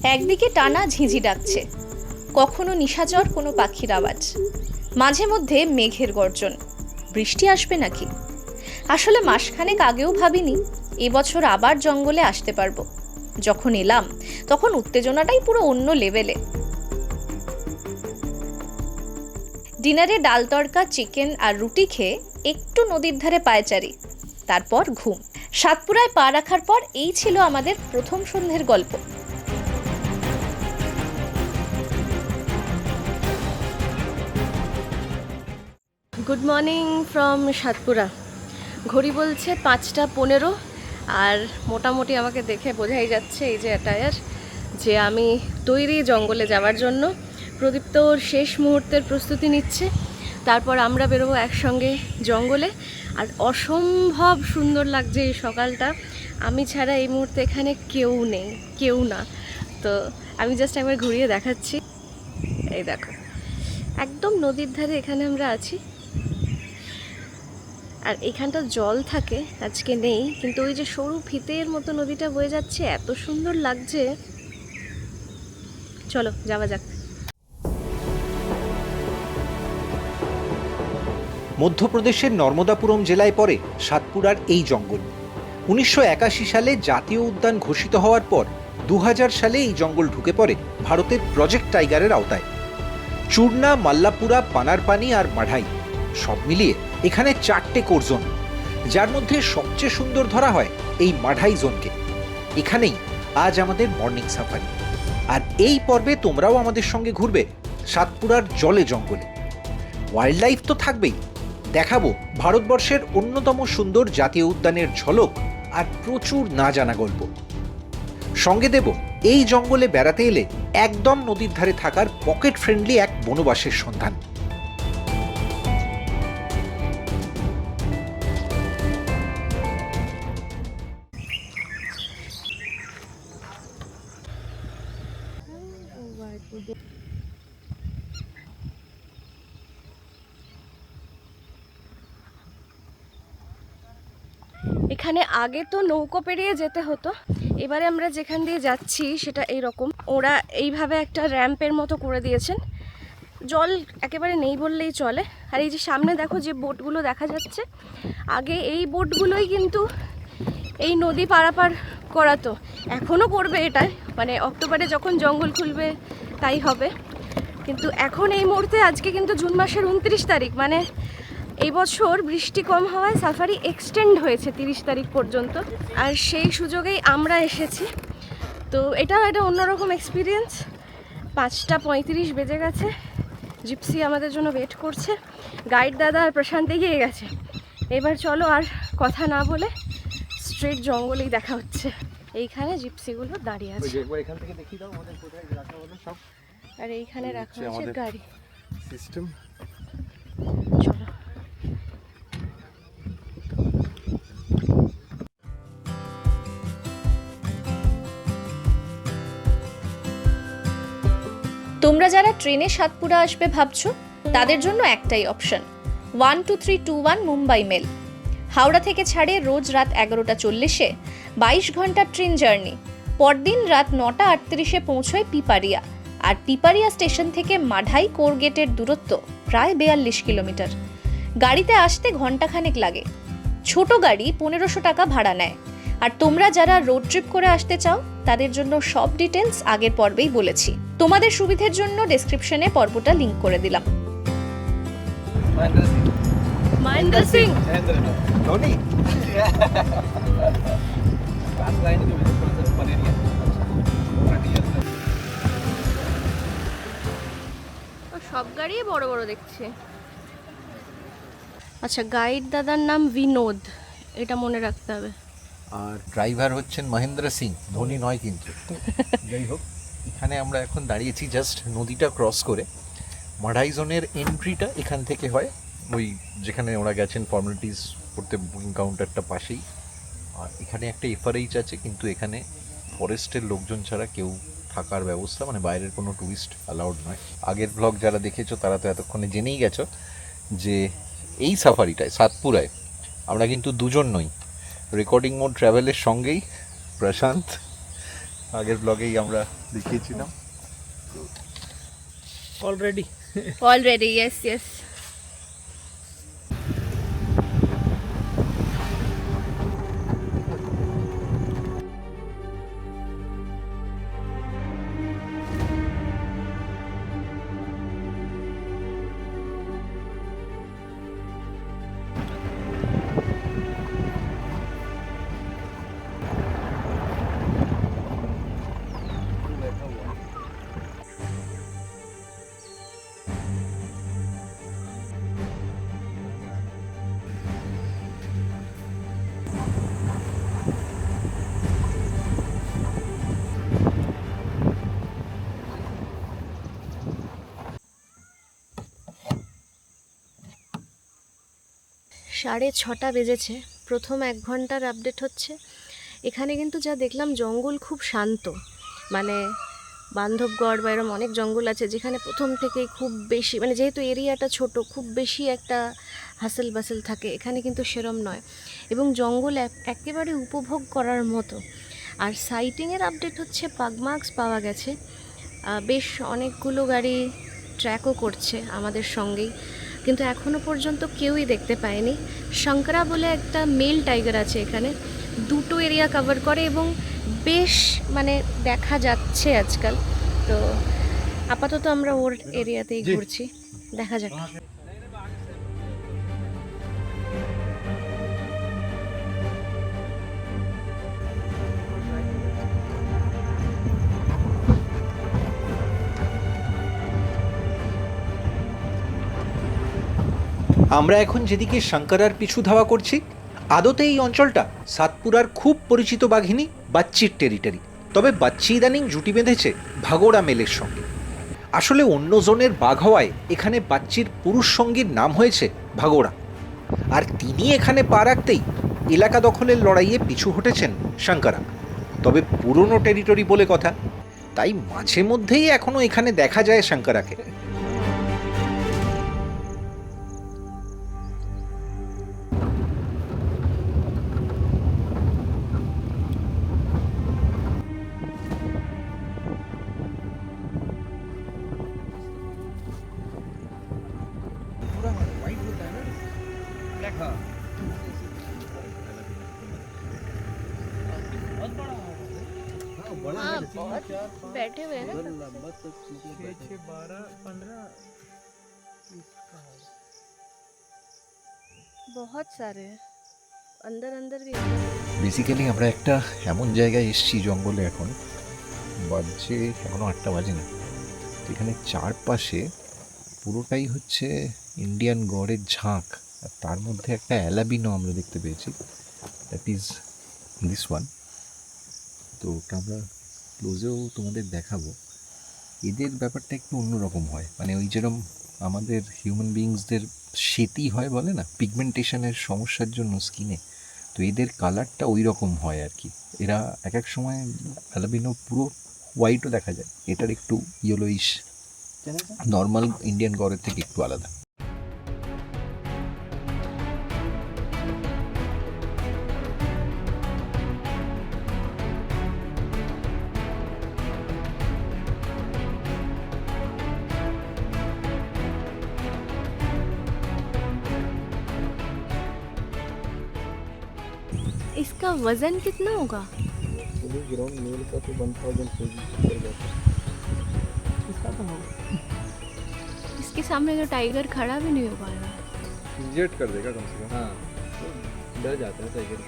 একদিকে টানা ঝিঁঝি ডাকছে, কখনো নিশাচর কোনো পাখির আওয়াজ, মাঝে মধ্যে মেঘের গর্জন। বৃষ্টি আসবে নাকি? আসলে মাসখানেক আগেও ভাবিনি এবছর আবার জঙ্গলে আসতে পারবো। যখন এলাম তখন উত্তেজনাটাই পুরো অন্য লেভেলে। ডিনারে ডাল তড়কা, চিকেন আর রুটি খেয়ে একটু নদীর ধারে পায়চারি, তারপর ঘুম। সাতপুরায় পা রাখার পর এই ছিল আমাদের প্রথম সন্ধ্যের গল্প। Good morning from Satpura. ঘড়ি বলছে 5:15 আর মোটামুটি আমাকে দেখে বোঝাই যাচ্ছে এই যে অ্যাটায়ার যে আমি তৈরি জঙ্গলে যাওয়ার জন্য। প্রদীপ তো ওর শেষ মুহূর্তের প্রস্তুতি নিচ্ছে, তারপর আমরা বেরোবো একসঙ্গে জঙ্গলে। আর অসম্ভব সুন্দর লাগছে এই সকালটা। আমি ছাড়া এই মুহূর্তে এখানে কেউ নেই, কেউ না। তো আমি জাস্ট একবার ঘুরিয়ে দেখাচ্ছি। এই দেখো, একদম নদীর ধারে এখানে আমরা আছি। আর এখানটা জল থাকে, আজকে নেই, কিন্তু ওই যে সরু ফিতের মতো নদীটা বয়ে যাচ্ছে, এত সুন্দর লাগছে। চলো যাওয়া যাক। মধ্যপ্রদেশের নর্মদাপুরম জেলায় পড়ে সাতপুরার এই জঙ্গল। 1981 সালে জাতীয় উদ্যান ঘোষিত হওয়ার পর 2000 সালে এই জঙ্গল ঢুকে পড়ে ভারতের প্রজেক্ট টাইগারের আওতায়। চূর্ণা, মাল্লাপুরা, পানারপানি আর মাঢাই সব মিলিয়ে এখানে 4টে কোর জোন, যার মধ্যে সবচেয়ে সুন্দর ধরা হয় এই মাঢাই জোনকে। এখানেই আজ আমাদের মর্নিং সাফারি। আর এই পর্বে তোমরাও আমাদের সঙ্গে ঘুরবে সাতপুরার জলে জঙ্গলে। ওয়াইল্ড লাইফ তো থাকবেই, দেখাবো ভারতবর্ষের অন্যতম সুন্দর জাতীয় উদ্যানের ঝলক আর প্রচুর না জানা গল্প। সঙ্গে দেব এই জঙ্গলে বেড়াতে এলে একদম নদীর ধারে থাকার পকেট ফ্রেন্ডলি এক বনবাসের সন্ধান। এখানে আগে তো নৌকো পেরিয়ে যেতে হতো, এবারে আমরা যেখান দিয়ে যাচ্ছি সেটা এইরকম। ওরা এইভাবে একটা র্যাম্পের মতো করে দিয়েছেন, জল একেবারে নেই বললেই চলে। আর এই যে সামনে দেখো যে বোটগুলো দেখা যাচ্ছে, আগে এই বোটগুলোই কিন্তু এই নদী পারাপার করাতো, এখনও করবে এটাই, মানে অক্টোবরে যখন জঙ্গল খুলবে তাই হবে। কিন্তু এখন এই মুহূর্তে আজকে কিন্তু জুন মাসের 29 তারিখ, মানে এই বছর বৃষ্টি কম হওয়ায় সাফারি এক্সটেন্ড হয়েছে 30 তারিখ পর্যন্ত। আর সেই সুযোগেই আমরা এসেছি। তো এটাও একটা অন্যরকম এক্সপিরিয়েন্স। 5:35 বেজে গেছে, জিপসি আমাদের জন্য ওয়েট করছে, গাইড দাদা আর প্রশান্ত এগিয়ে গেছে। এবার চলো আর কথা না বলে স্ট্রেট জঙ্গলেই দেখা হচ্ছে। এইখানে জিপসিগুলো দাঁড়িয়ে আছে, আর এইখানে রাখা আছে গাড়ি সিস্টেম। চলো। তোমরা যারা ট্রেনে সাতপুরা আসবে ভাবছো, তাদের জন্য একটাই অপশন, 12321 মুম্বাই মেল। হাওড়া থেকে ছাড়ে রোজ রাত 11:40-এ, 22 ঘন্টার ট্রেন জার্নি। পরদিন রাত 9:38-এ পৌঁছয় পিপারিয়া। আর পিপারিয়া স্টেশন থেকে মাঢাই কোর গেটের দূরত্ব প্রায় 42 কিলোমিটার। গাড়িতে আসতে ঘন্টাখানেক লাগে। ছোট গাড়ি 1500 টাকা ভাড়া নেয়। আর তোমরা যারা রোড ট্রিপ করে আসতে চাও, তাদের জন্য সব ডিটেলস আগের পর্বেই বলেছি। তোমাদের সুবিধের জন্য ডেসক্রিপশনে পর্বটা লিংক করে দিলাম। মহেন্দ্র সিং ধোনি সব গাড়ি বড় বড় দেখছে। আচ্ছা, গাইড দাদার নাম বিনোদ, এটা মনে রাখতে হবে। আর ড্রাইভার হচ্ছেন মহেন্দ্র সিং, ধোনি নয় কিন্তু। যাই হোক, এখানে আমরা এখন দাঁড়িয়েছি জাস্ট নদীটা ক্রস করে। মাঢাই জোনের এন্ট্রিটা এখান থেকে হয়, ওই যেখানে ওরা গেছেন ফর্মালিটিস করতে, বুকিং কাউন্টারটা পাশেই। আর এখানে একটা এফআরএইচ আছে, কিন্তু এখানে ফরেস্টের লোকজন ছাড়া কেউ থাকার ব্যবস্থা, মানে বাইরের কোনো ট্যুরিস্ট অ্যালাউড নয়। আগের ব্লগ যারা দেখেছো তারা তো এতক্ষণে জেনেই গেছো যে এই সাফারিটায় সাতপুরায় আমরা কিন্তু দুজন নই। রেকর্ডিং মোড ট্রাভেলের সঙ্গেই প্রশান্ত, আগের ব্লগেই আমরা দেখিয়েছিলাম। Already yes yes. সাড়ে ছটা বেজেছে, প্রথম 1 ঘন্টার আপডেট হচ্ছে। এখানে কিন্তু যা দেখলাম জঙ্গল খুব শান্ত, মানে বান্ধবগড় বা এরকম অনেক জঙ্গল আছে যেখানে প্রথম থেকেই খুব বেশি, মানে যেহেতু এরিয়াটা ছোট, খুব বেশি একটা হাসেল বাসেল থাকে, এখানে কিন্তু সেরম নয় এবং জঙ্গল একেবারে উপভোগ করার মতো। আর সাইটিংয়ের আপডেট হচ্ছে পাগমার্কস পাওয়া গেছে, বেশ অনেকগুলো গাড়ি ট্র্যাকও করছে আমাদের সঙ্গেই, কিন্তু এখনও পর্যন্ত কেউই দেখতে পায়নি। শঙ্করা বলে একটা মেল টাইগার আছে এখানে, 2টো এরিয়া কভার করে এবং বেশ মানে দেখা যাচ্ছে আজকাল। তো আপাতত আমরা ওর এরিয়াতেই ঘুরছি, দেখা যাক। আমরা এখন যেদিকে শঙ্করার পিছু ধাওয়া করছি, আদতে এই অঞ্চলটা সাতপুরার খুব পরিচিত বাঘিনী বাচ্চির টেরিটরি। তবে বাচ্চি ইদানিং জুটি বেঁধেছে ভাগোড়া মেলের সঙ্গে। আসলে অন্য জোনের বাঘ হওয়ায় এখানে বাচ্চির পুরুষ সঙ্গীর নাম হয়েছে ভাগোড়া, আর তিনি এখানে পা রাখতেই এলাকা দখলের লড়াইয়ে পিছু হটেছেন শঙ্করা। তবে পুরনো টেরিটরি বলে কথা, তাই মাঝে মধ্যেই এখনো এখানে দেখা যায় শঙ্করাকে। हाँ, बहुत बैठे हुए हैं ना, 12-15 बहुत सारे हैं, अंदर अंदर भी है। বেসিক্যালি আমরা একটা এমন জায়গায় এসেছি জঙ্গলে, এখন বাজছে এখনও 8টা বাজে না। এখানে চারপাশে পুরোটাই হচ্ছে ইন্ডিয়ান গড়ের ঝাঁক, আর তার মধ্যে একটা অ্যালাবিনো আমরা দেখতে পেয়েছি, দ্যাট ইজ দিস ওয়ান। তো ওটা আমরা ক্লোজেও তোমাদের দেখাবো। এদের ব্যাপারটা একটু অন্যরকম হয়, মানে ওই যেরকম আমাদের হিউম্যান বিইংসদের সেতি হয় বলে না, পিগমেন্টেশনের সমস্যার জন্য স্কিনে, তো এদের কালারটা ওই রকম হয় আর কি। এরা এক এক সময় অ্যালাবিনো পুরো হোয়াইটও দেখা যায়, এটার একটু ইয়েলোইশ, নর্মাল ইন্ডিয়ান গড়ের থেকে একটু আলাদা। इसका वजन कितना होगा? ग्राउंड मेल का तो 1000 केजी पर जाता है। इसका तो होगा, इसके सामने तो टाइगर खड़ा भी नहीं हो पाएगा। रिजेक्ट कर देगा कम से कम। हाँ तो डर जाता है टाइगर।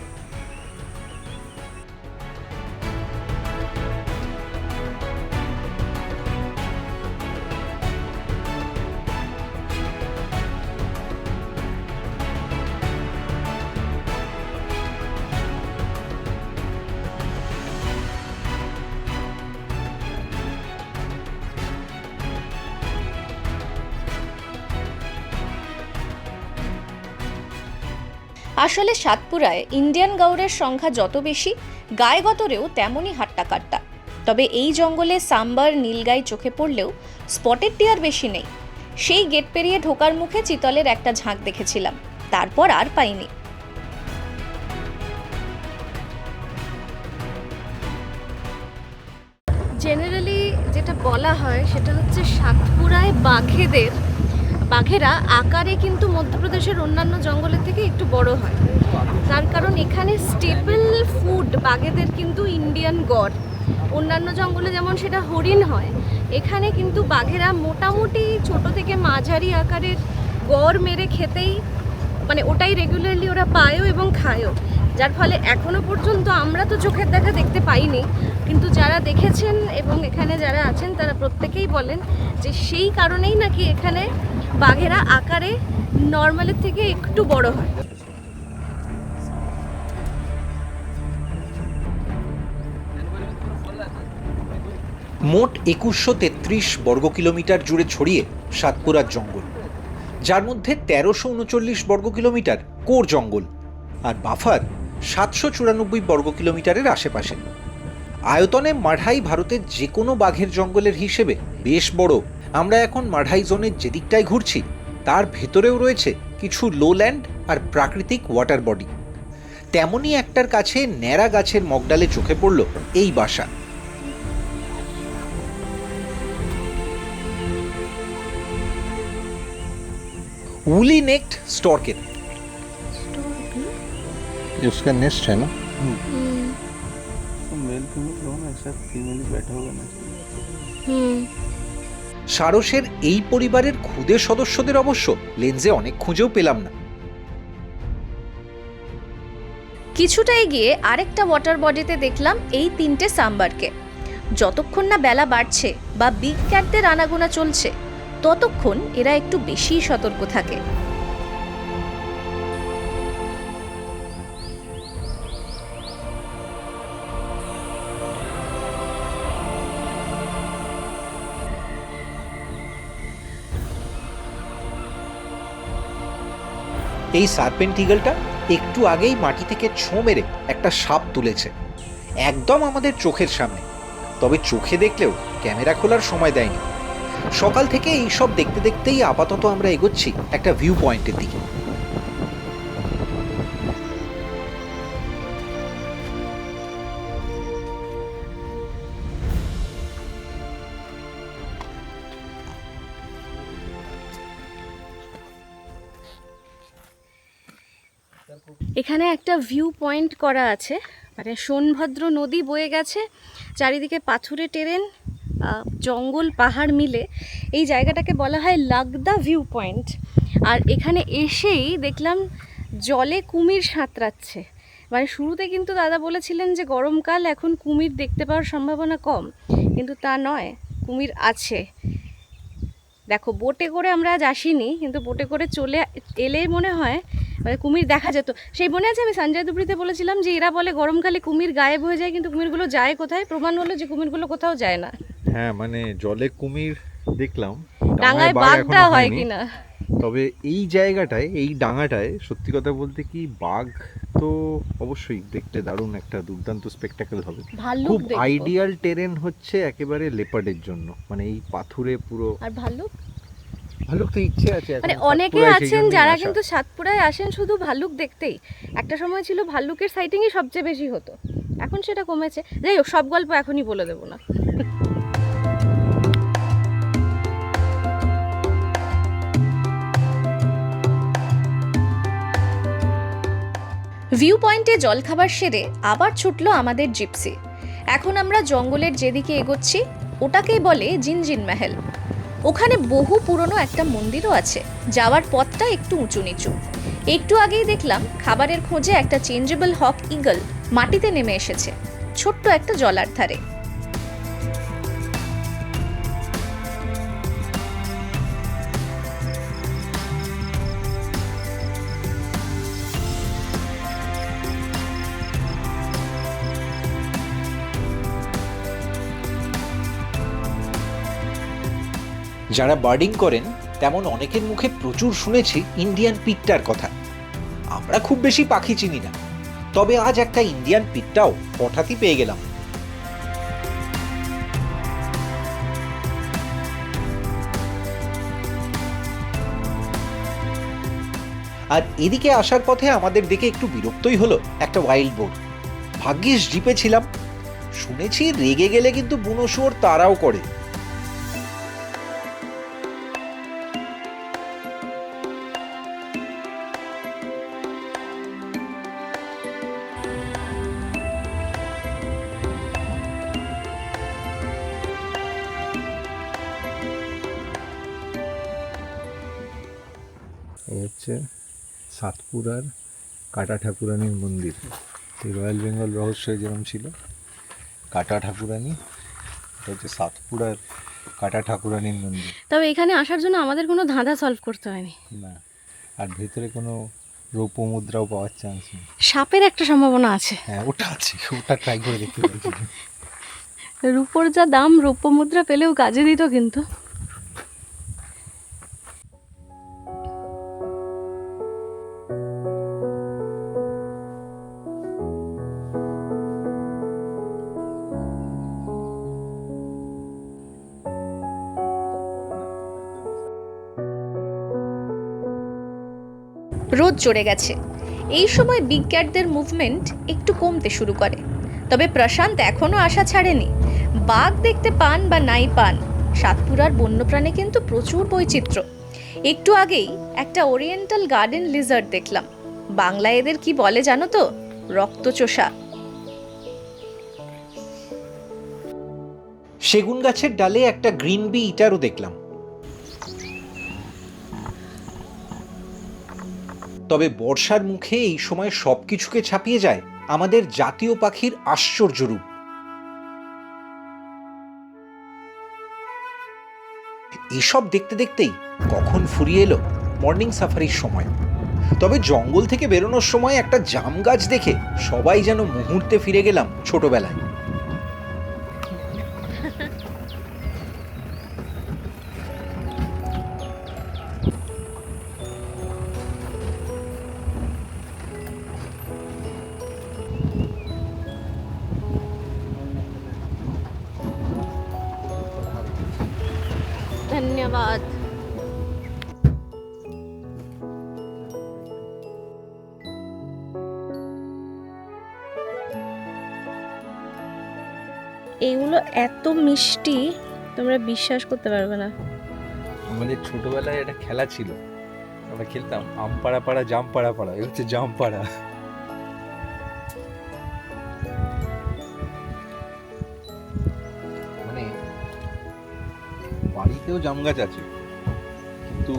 আসলে সাতপুরায় ইন্ডিয়ান গাউরের সংখ্যা যত বেশি, গায়ে-গতরেও তেমনই হাট্টাকাট্টা। তবে এই জঙ্গলে সাম্বার, নীলগাই চোখে পড়লেও স্পটেড টিয়ার বেশি নেই। সেই গেট পেরিয়ে ঢোকার মুখে চিতলের একটা ঝাঁক দেখেছিলাম, তারপর আর পাইনি। জেনারেলি যেটা বলা হয় সেটা হচ্ছে সাতপুরায় বাঘেরা আকারে কিন্তু মধ্যপ্রদেশের অন্যান্য জঙ্গলের থেকে একটু বড় হয়। তার কারণ এখানে স্টেপল ফুড বাঘেদের কিন্তু ইন্ডিয়ান গড়। অন্যান্য জঙ্গলে যেমন সেটা হরিণ হয়, এখানে কিন্তু বাঘেরা মোটামুটি ছোট থেকে মাঝারি আকারের গড় মেরে খেতেই, মানে ওটাই রেগুলারলি ওরা পায়ও এবং খায়ও। যার ফলে এখনো পর্যন্ত আমরা তো চোখের দেখা দেখতে পাইনি, কিন্তু যারা দেখেছেন এবং এখানে যারা আছেন তারা প্রত্যেকেই বলেন যে সেই কারণেই নাকি এখানে বাঘেরা আকারে নর্মালের থেকে একটু বড় হয়। মোট 2133 বর্গ কিলোমিটার জুড়ে ছড়িয়ে সাতপুরার জঙ্গল, যার মধ্যে 1339 বর্গ কিলোমিটার কোর জঙ্গল আর বাফার 794 বর্গ কিলোমিটারের আশেপাশে। আয়তনে মাঢাই ভারতের যে কোনো বাঘের জঙ্গলের হিসেবে বেশ বড়। আমরা এখন মাঢাই জোনের যেদিকটায় ঘুরছি তার ভেতরেও রয়েছে কিছু লোল্যান্ড আর প্রাকৃতিক ওয়াটার বডি। তেমনই একটার কাছে ন্যাড়া গাছের মগডালে চোখে পড়ল এই বাসা। Woolly necked stork. ये उसका नेस्ट है ना। तो मेल फीमेल दोनों एक साथ फीमेल ही बैठा होगा नेस्ट में। সারসের এই পরিবারের খুদে সদস্যদের অবশ্য লেন্সে অনেক খুঁজেও পেলাম না। কিছুটা এগিয়ে আরেকটা ওয়াটার বডিতে দেখলাম এই 3টে সাম্বারকে। যতক্ষণ না বেলা বাড়ছে বা বিগ ক্যাটদের আনাগোনা চলছে ততক্ষণ এরা একটু বেশি সতর্ক থাকে। এই সার্পেন্ট ইগলটা একটু আগেই মাটি থেকে ছোঁ মেরে একটা সাপ তুলেছে, একদম আমাদের চোখের সামনে। তবে চোখে দেখলেও ক্যামেরা খোলার সময় দেয়নি। সকাল থেকে এই সব দেখতে দেখতেই আপাতত আমরা এগোচ্ছি একটা ভিউ পয়েন্টের দিকে। এখানে একটা ভিউ পয়েন্ট করা আছে, মানে সোনভদ্র নদী বয়ে গেছে, চারিদিকে পাথুরে টেরেন, জঙ্গল পাহাড় মিলে এই জায়গাটাকে বলা হয় লাগদা ভিউ পয়েন্ট। আর এখানে এসেই দেখলাম জলে কুমির সাঁতরাচ্ছে। মানে শুরুতে কিন্তু দাদা বলেছিলেন যে গরমকাল, এখন কুমির দেখতে পাওয়ার সম্ভাবনা কম, কিন্তু তা নয়, কুমির আছে। দেখো বোটে করে আমরা আজ আসিনি, কিন্তু বোটে করে চলে এলে মনে হয় মানে কুমির দেখা যেত। সেই মনে আছে আমি সঞ্জয় দুবরিতে বলেছিলাম যে এরা বলে গরমকালে কুমির গায়েব হয়ে যায়, কিন্তু কুমিরগুলো যায় কোথায়? প্রমাণ হলো যে কুমিরগুলো কোথাও যায় না। হ্যাঁ, মানে জলে কুমির দেখলাম, ডাঙায় বাঘটা হয় কিনা। তবে এই জায়গাটায়, এই ডাঙাটায় সত্যি কথা বলতে কি বাঘ তো অবশ্যই দেখতে দারুণ একটা দুর্দান্ত স্পেকটাকেল হবে। খুব আইডিয়াল টেরেন হচ্ছে একেবারে লেপার্ডের জন্য, মানে এই পাথুরে পুরো। আর ভাল্লুক তো ইচ্ছে আছে, মানে অনেকে আছেন যারা কিন্তু সাতপুরায় আসেন শুধু ভাল্লুক দেখতেই। একটা সময় ছিল ভাল্লুকের সাইটিংই সবচেয়ে বেশি হতো, এখন সেটা কমেছে। যাই হোক, সব গল্প এখনই বলে দেবো না। ভিউ পয়েন্টে জলখাবার সেরে আবার ছুটলো আমাদের জিপসি। এখন আমরা জঙ্গলের যেদিকে এগোচ্ছি ওটাকেই বলে জিনজিন মহল। ওখানে বহু পুরনো একটা মন্দিরও আছে। যাওয়ার পথটা একটু উঁচু নিচু। একটু আগেই দেখলাম খাবারের খোঁজে একটা চেঞ্জেবল হক ইগল মাটিতে নেমে এসেছে ছোট্ট একটা জলার ধারে। যারা বার্ডিং করেন তেমন অনেকের মুখে প্রচুর শুনেছি ইন্ডিয়ান পিটটার কথা। আমরা খুব বেশি পাখি চিনি না, তবে আজ একটা ইন্ডিয়ান পিটটাও হঠাৎই পেয়ে গেলাম। আর এদিকে আসার পথে আমাদের দেখে একটু বিরক্তই হলো একটা ওয়াইল্ড বোর। ভাগ্যিস জিপে ছিলাম, শুনেছি রেগে গেলে কিন্তু বুনো শুয়োর তারাও করে। এই হচ্ছে সাতপুরার কাটা ঠাকুরানীর মন্দির। এই রয়্যাল বেঙ্গল রহস্য যেরকম ছিল কাটা ঠাকুরানী, এটা হচ্ছে সাতপুরার কাটা ঠাকুরানীর মন্দির। তবে এখানে আসার জন্য আমাদের কোনো ধাঁধা সলভ করতে হয়নি। না, আর ভেতরে কোনো রৌপ্য মুদ্রাও পাওয়ার চান্স নেই। সাপের একটা সম্ভাবনা আছে। হ্যাঁ, ওটা আছে, ওটা ট্রাই করে দেখতে পারি। রূপোর যা দাম, রৌপ্য মুদ্রা পেলেও কাজে দিত কিন্তু। রোদ চড়ে গেছে। এই সময় বিগ ক্যাটদের মুভমেন্ট একটু কমতে শুরু করে। তবে প্রশান্ত এখনও আশা ছাড়েনি। বাঘ দেখতে পান বা নাই পান, সাতপুরার বন্যপ্রাণে কিন্তু প্রচুর বৈচিত্র্য। একটু আগেই একটা ওরিয়েন্টাল গার্ডেন লিজার্ড দেখলাম। বাংলায় এদের কি বলে জানো তো? রক্তচোষা। সেগুন গাছের ডালে একটা গ্রিন বি ইটারও দেখলাম। তবে বর্ষার মুখে এই সময় সবকিছুকে ছাপিয়ে যায় আমাদের জাতীয় পাখির আশ্চর্য রূপ। এসব দেখতে দেখতেই কখন ফুরিয়ে এলো মর্নিং সাফারির সময়। তবে জঙ্গল থেকে বেরোনোর সময় একটা জাম গাছ দেখে সবাই যেন মুহূর্তে ফিরে গেলাম ছোটবেলায়। ধন্যবাদ। এইগুলো এত মিষ্টি তোমরা বিশ্বাস করতে পারবে না। আমাদের ছোটবেলায় একটা খেলা ছিল, আমরা খেলতাম আম পাড়া পাড়া জাম পাড়া পাড়া। এই হচ্ছে জাম পাড়া। মানে বাড়িতেও জাম গাছ আছে, কিন্তু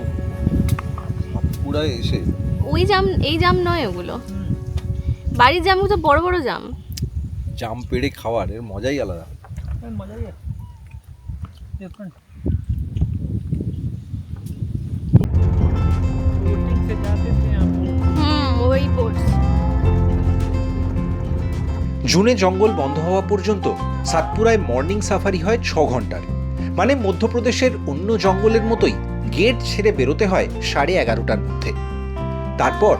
সাতপুরায় এসে ওই জাম, এই জাম নয় ওগুলো। বাড়ির জামগুলো তো বড় বড় জাম। জাম পেড়ে খাওয়ার এর মজাই আলাদা। मजा ही है डिफरेंट बोटिंग से जाते थे आप ওই পোর্টস। জুনে জঙ্গল বন্ধ হওয়া পর্যন্ত সাতপুরায় মর্নিং সাফারি হয় 6 ঘন্টার। মানে মধ্যপ্রদেশের অন্য জঙ্গলের মতোই গেট ছেড়ে বেরোতে হয় 11:30টার মধ্যে। তারপর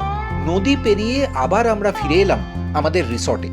নদী পেরিয়ে আবার আমরা ফিরে এলাম আমাদের রিসর্টে।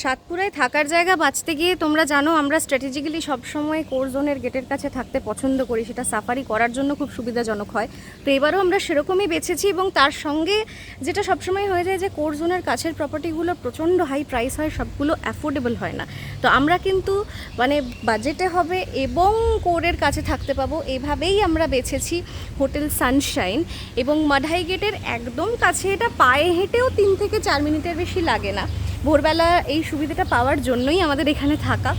সাতপুরায় থাকার জায়গা বাঁচতে গিয়ে তোমরা জানো আমরা স্ট্র্যাটেজিক্যালি সবসময় কোর জোনের গেটের কাছে থাকতে পছন্দ করি, সেটা সাফারি করার জন্য খুব সুবিধাজনক হয়। তো এবারও আমরা সেরকমই বেছেছি, এবং তার সঙ্গে যেটা সবসময় হয়ে যায় যে কোর জোনের কাছের প্রপার্টিগুলো প্রচণ্ড হাই প্রাইস হয়, সবগুলো অ্যাফোর্ডেবল হয় না। তো আমরা কিন্তু মানে বাজেটে হবে এবং কোরের কাছে থাকতে পাবো, এভাবেই আমরা বেছেছি হোটেল সানশাইন। এবং মাঢাই গেটের একদম কাছে, এটা পায়ে হেঁটেও 3 থেকে 4 মিনিটের বেশি লাগে না। ভোরবেলা এই সুবিধাটা পাওয়ার জন্যই আমাদের এখানে থাকা।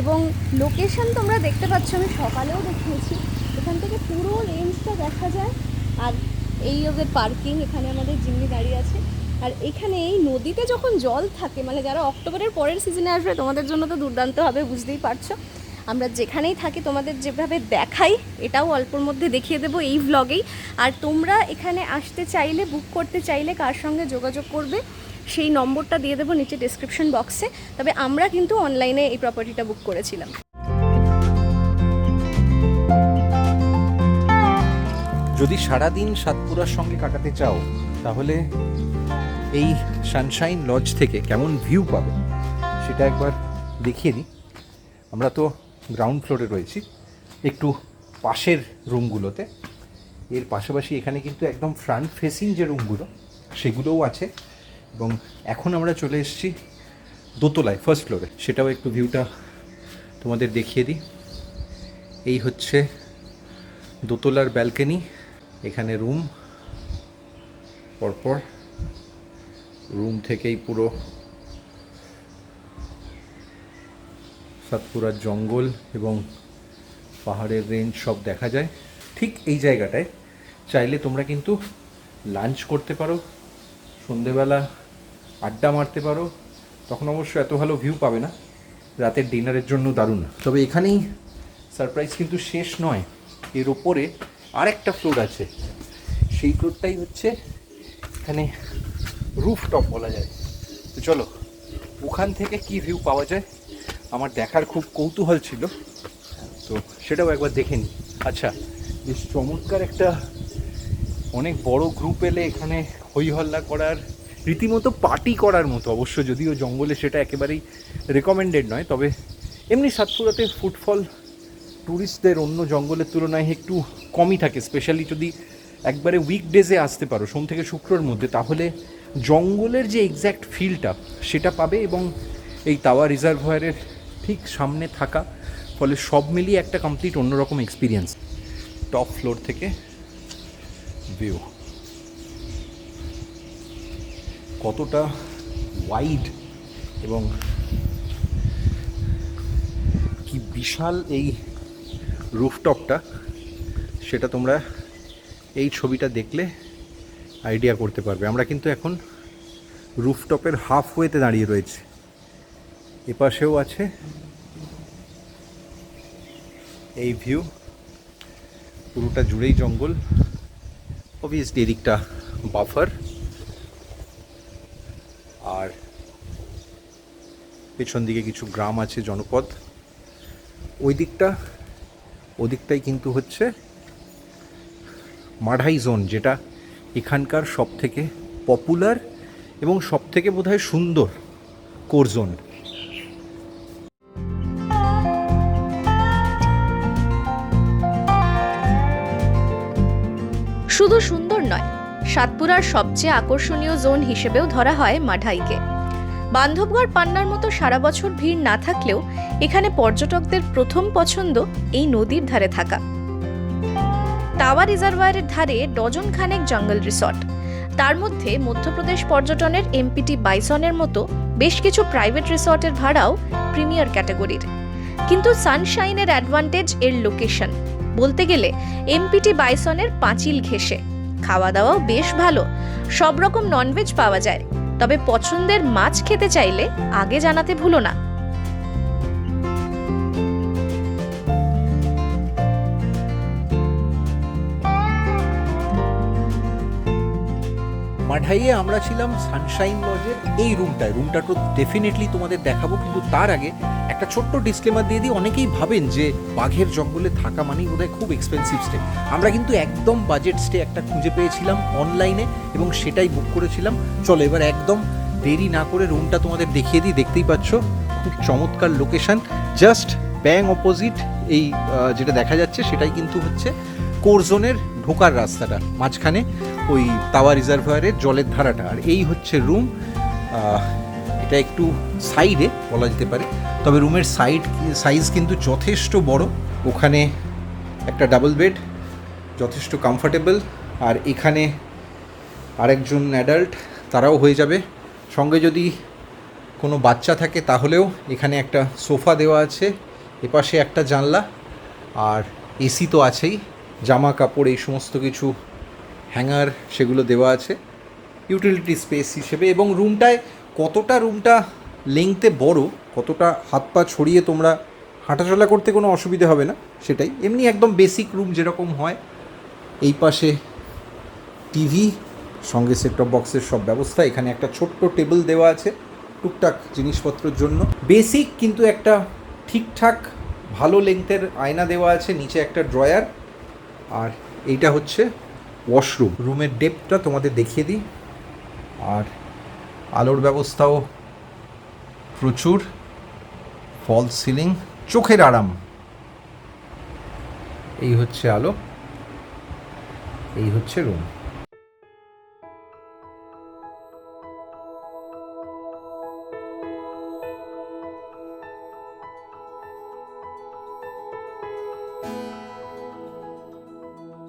এবং লোকেশন তোমরা দেখতে পাচ্ছ, আমি সকালেও দেখিয়েছি, এখান থেকে পুরো রেঞ্জটা দেখা যায়। আর এই ওদের পার্কিং, এখানে আমাদের জিম্মি গাড়ি আছে। আর এখানে এই নদীতে যখন জল থাকে, মানে যারা অক্টোবরের পরের সিজনে আসবে তোমাদের জন্য তো দুর্দান্ত হবে, বুঝতেই পারছো। আমরা যেখানেই থাকি তোমাদের যেভাবে দেখাই, এটাও অল্পর মধ্যে দেখিয়ে দেবো এই ভ্লগেই। আর তোমরা এখানে আসতে চাইলে, বুক করতে চাইলে কার সঙ্গে যোগাযোগ করবে সেই নম্বরটা দিয়ে দেবো নিচে ডেসক্রিপশন বক্সে। তবে আমরা কিন্তু অনলাইনে এই প্রপার্টিটা বুক করেছিলাম। যদি সারাদিন সাতপুরার সঙ্গে কাটাতে চাও তাহলে এই সানশাইন লজ থেকে কেমন ভিউ পাবে সেটা একবার দেখিয়ে দিই। আমরা তো গ্রাউন্ড ফ্লোরে রয়েছি, একটু পাশের রুমগুলোতে। এর পাশাপাশি এখানে কিন্তু একদম ফ্রন্ট ফেসিং যে রুমগুলো সেগুলোও আছে। এবং এখন আমরা চলে এসেছি দোতলায়, ফার্স্ট ফ্লোরে, সেটাও একটু ভিউটা তোমাদের দেখিয়ে দিই। এই হচ্ছে দোতলার ব্যালকনি, এখানে রুম, পরপর রুম থেকেই পুরো সাতপুরার জঙ্গল এবং পাহাড়ের রেঞ্জ সব দেখা যায়। ঠিক এই জায়গাটায় চাইলে তোমরা কিন্তু লাঞ্চ করতে পারো, সন্ধেবেলা আড্ডা মারতে পারো। তখন অবশ্য এত ভালো ভিউ পাবে না, রাতের ডিনারের জন্য দারুণ। তবে এখানেই সারপ্রাইজ কিন্তু শেষ নয়, এর ওপরে আরেকটা ফ্লোর আছে। সেই ফ্লোরটাই হচ্ছে এখানে রুফটপ বলা যায়। তো চলো ওখান থেকে কি ভিউ পাওয়া যায় আমার দেখার খুব কৌতূহল ছিল, তো সেটাও একবার দেখে নিই। আচ্ছা, বেশ চমৎকার একটা, অনেক বড় গ্রুপ এলে এখানে হই হল্লা করার, রীতিমতো পার্টি করার মতো। অবশ্য যদিও জঙ্গলে সেটা একেবারেই রেকমেন্ডেড নয়, তবে এমনি সাতপুরাতে ফুটফল ট্যুরিস্টদের অন্য জঙ্গলের তুলনায় একটু কমই থাকে। স্পেশালি যদি একবারে উইকডেজে আসতে পারো, সোম থেকে শুক্রর মধ্যে, তাহলে জঙ্গলের যে এক্স্যাক্ট ফিলটা সেটা পাবে। এবং এই তাওয়া রিজার্ভয়ারের ঠিক সামনে থাকা ফলে সব মিলিয়ে একটা কমপ্লিট অন্যরকম এক্সপিরিয়েন্স। টপ ফ্লোর থেকে ভিউ কতটা ওয়াইড এবং কি বিশাল এই রুফটপটা, সেটা তোমরা এই ছবিটা দেখলে আইডিয়া করতে পারবে। আমরা কিন্তু এখন রুফটপের হাফওয়েতে দাঁড়িয়ে রয়েছে। এপাশেও আছে এই ভিউ, পুরোটা জুড়েই জঙ্গল। অবভিয়াসলি এদিকটা বাফার, আর পেছন দিকে কিছু গ্রাম আছে, জনপদ। ওদিকটাই কিন্তু হচ্ছে মাঢাই জোন, যেটা এখানকার সব থেকে পপুলার এবং সব থেকে বোধহয় সুন্দর কোর জোন। শুধু সুন্দর নয়, সাতপুরার সবচেয়ে আকর্ষণীয় জোন হিসেবেও ধরা হয় মাঢাইকে। বান্ধবগড় পান্নার মতো সারা বছর ভিড় না থাকলেও এখানে পর্যটকদের প্রথম পছন্দ এই নদীর ধারে থাকা। তাওয়া রিজার্ভয়ারের ধারে ডজন খানেক জঙ্গল রিসর্ট, তার মধ্যে মধ্যপ্রদেশ পর্যটনের এমপিটি বাইসনের মতো বেশ কিছু প্রাইভেট রিসর্টের ভাড়াও প্রিমিয়ার ক্যাটাগরির। কিন্তু সানশাইনের অ্যাডভান্টেজ এর লোকেশন। বলতে গেলে এমপিটি বাইসনের পাঁচিল ঘেঁষে। খাওয়া দাওয়াও বেশ ভালো, সব রকম ননভেজ পাওয়া যায়। তবে পছন্দের মাছ খেতে চাইলে আগে জানাতে ভুলো না। মাঢাইয়ে আমরা ছিলাম সানশাইন লজের এই রুমটা তো ডেফিনেটলি তোমাদের দেখাবো, কিন্তু তার আগে একটা ছোট্ট ডিসক্লেমার দিয়ে দিই। অনেকেই ভাবেন যে বাঘের জঙ্গলে থাকা মানেই বোধহয় খুব এক্সপেন্সিভ স্টে। আমরা কিন্তু একদম বাজেট স্টে একটা খুঁজে পেয়েছিলাম অনলাইনে এবং সেটাই বুক করেছিলাম। চলো এবার একদম দেরি না করে রুমটা তোমাদের দেখিয়ে দিই। দেখতেই পাচ্ছ খুব চমৎকার লোকেশন, জাস্ট ব্যাং অপোজিট এই যেটা দেখা যাচ্ছে সেটাই কিন্তু হচ্ছে কোর জোনের ঢোকার রাস্তাটা, মাঝখানে ওই তাওয়া রিজার্ভয়ারের জলের ধারাটা। আর এই হচ্ছে রুম, এটা একটু সাইডে বলা যেতে পারে, তবে রুমের সাইজ কিন্তু যথেষ্ট বড়। ওখানে একটা ডাবল বেড, যথেষ্ট কমফোর্টেবল। আর এখানে আরেকজন অ্যাডাল্ট, তারাও হয়ে যাবে। সঙ্গে যদি কোনো বাচ্চা থাকে তাহলেও এখানে একটা সোফা দেওয়া আছে, এপাশে একটা জানলা, আর এসি তো আছেই, জামা কাপড় এই সমস্ত কিছু হ্যাঙ্গার সেগুলো দেওয়া আছে ইউটিলিটি স্পেস হিসেবে। এবং রুমটা লেংথে বড়, কতটা হাত পা ছড়িয়ে তোমরা হাঁটাচলা করতে কোনো অসুবিধে হবে না সেটাই। এমনি একদম বেসিক রুম যেরকম হয়। এই পাশে টিভি, সঙ্গে সেটটপ বক্সের সব ব্যবস্থা। এখানে একটা ছোট্ট টেবিল দেওয়া আছে টুকটাক জিনিসপত্রের জন্য। বেসিক কিন্তু একটা ঠিকঠাক ভালো লেংথের আয়না দেওয়া আছে, নিচে একটা ড্রয়ার। আর এইটা হচ্ছে ওয়াশরুম। রুমের ডেপথটা তোমাদের দেখিয়ে দিই। আর আলোর ব্যবস্থাও প্রচুর, ফল সিলিং, চোখের আরাম। এই হচ্ছে আলো, এই হচ্ছে রুম।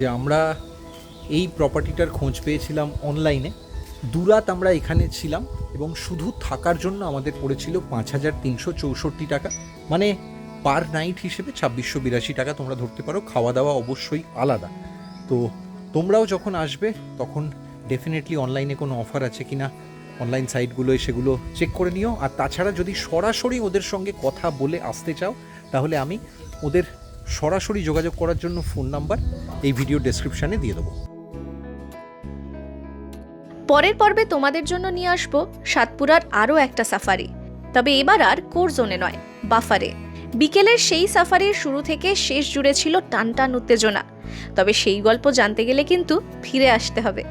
যে আমরা এই প্রপার্টিটার খোঁজ পেয়েছিলাম অনলাইনে, দুরাত আমরা এখানে ছিলাম এবং শুধু থাকার জন্য আমাদের পড়েছিল 5,364 টাকা, মানে পার নাইট হিসেবে 2682 টাকা তোমরা ধরতে পারো। খাওয়া দাওয়া অবশ্যই আলাদা। তো তোমরাও যখন আসবে তখন ডেফিনেটলি অনলাইনে কোনো অফার আছে কিনা অনলাইন সাইটগুলোয় সেগুলো চেক করে নিও। আর তাছাড়া যদি সরাসরি ওদের সঙ্গে কথা বলে আসতে চাও তাহলে আমি ওদের সরাসরি যোগাযোগ করার জন্য ফোন নাম্বার এই ভিডিও ডেসক্রিপশানে দিয়ে দেবো। পরের পর্বে তোমাদের জন্য নিয়ে আসবো সাতপুরার আরও একটা সাফারি, তবে এবার আর কোর জোনে নয়, বাফারে। বিকেলের সেই সাফারির শুরু থেকে শেষ জুড়ে ছিল টানটান উত্তেজনা। তবে সেই গল্প জানতে গেলে কিন্তু ফিরে আসতে হবে।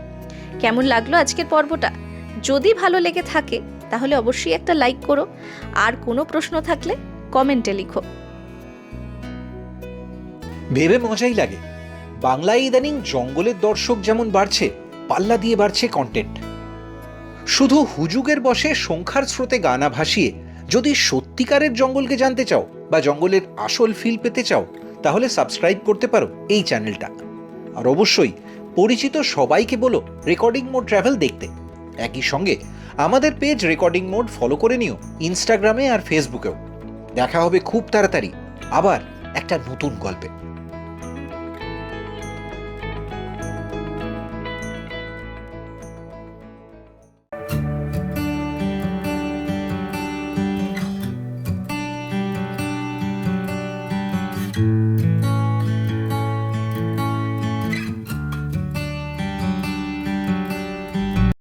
কেমন লাগলো আজকের পর্বটা? যদি ভালো লেগে থাকে তাহলে অবশ্যই একটা লাইক করো, আর কোনো প্রশ্ন থাকলে কমেন্টে লিখো। ভেবে মজাই লাগে, বাংলায় ইদানিং জঙ্গলের দর্শক যেমন বাড়ছে, পাল্লা দিয়ে বাড়ছে কন্টেন্ট। শুধু হুজুগের বসে সংখ্যার স্রোতে গানা ভাসিয়ে যদি সত্যিকারের জঙ্গলকে জানতে চাও বা জঙ্গলের আসল ফিল পেতে চাও তাহলে সাবস্ক্রাইব করতে পারো এই চ্যানেলটা। আর অবশ্যই পরিচিত সবাইকে বলো রেকর্ডিং মোড ট্রাভেল দেখতে। একই সঙ্গে আমাদের পেজ রেকর্ডিং মোড ফলো করে নিও ইনস্টাগ্রামে আর ফেসবুকেও। দেখা হবে খুব তাড়াতাড়ি আবার একটা নতুন গল্পে।